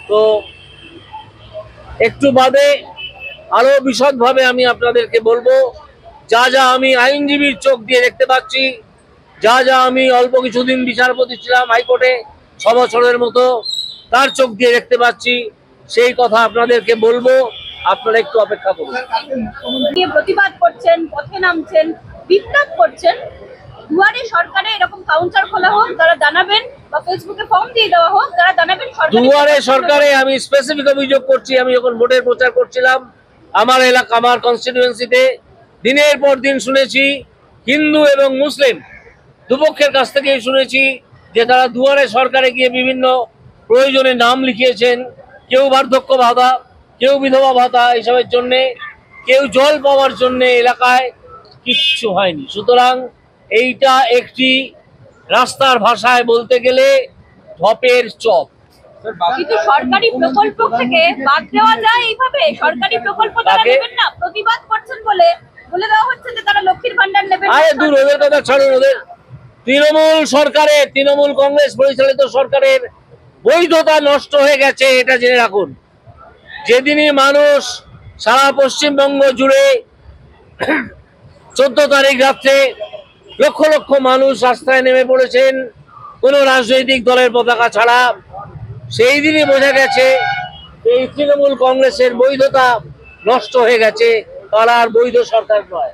তো একটু বাদে আরো বিশদভাবে আমি আপনাদেরকে বলবো, যা যা আমি আইনজীবীর চোখ দিয়ে দেখতে পাচ্ছি, যা যা আমি অল্প কিছুদিন বিচারপতি ছিলাম হাইকোর্টে 6 বছরের মতো, তার চোখ দিয়ে দেখতে পাচ্ছি, সেই কথা আপনাদেরকে বলবো। আপনারা একটু অপেক্ষা করুন। প্রতিবাদ করছেন, পথে নামছেন, বিপ্লব করছেন, দুয়ারে সরকারে এরকম কাউন্টার খোলা হোক, তারা জানাবেন, বা ফেসবুকে ফর্ম দিয়ে দেওয়া হোক, তারা জানাবেন। দুয়ারে সরকারে আমি স্পেসিফিক অভিযোগ করছি, আমি যখন ভোটের প্রচার করছিলাম আমার এলাকা, আমার কনস্টিটিউয়েন্সিতে দিনের পর দিন শুনেছি হিন্দু এবং মুসলিম দুপক্ষের কাছ থেকেই শুনেছি যে তারা দুয়ারে সরকারে গিয়ে বিভিন্ন প্রয়োজনে নাম লিখিয়েছেন, কেউ বার্ধক্য ভাতা, কেউ বিধবা ভাতা এইসবের জন্যে, কেউ জল পাওয়ার জন্যে এলাকায় কিচ্ছু হয়নি। সুতরাং এইটা একটি রাস্তার ভাষায় বলতে গেলে ঢপের চপ। কিন্তু সরকারি প্রকল্প থেকে বাদ দেওয়া যায় এইভাবে? সরকারি প্রকল্প তারা নেবেন না, প্রতিবাদ করছেন বলে বলে দেওয়া হচ্ছে যে তারা লক্ষ্মীর ভান্ডার নেবেন। আরে দূর, ওদের কথা ছাড়ুন। ওদের তৃণমূল সরকারের, তৃণমূল কংগ্রেস পরিচালিত সরকারের বৈধতা নষ্ট হয়ে গেছে, এটা জেনে রাখুন। যেদিনই মানুষ সারা পশ্চিমবঙ্গ জুড়ে 14 তারিখ রাত্রে লক্ষ লক্ষ মানুষ রাস্তায় নেমে পড়েছেন কোন রাজনৈতিক দলের পতাকা ছাড়া, সেই দিনই বোঝা গেছে এই তৃণমূল কংগ্রেসের বৈধতা নষ্ট হয়ে গেছে, তারা আর বৈধ সরকার নয়।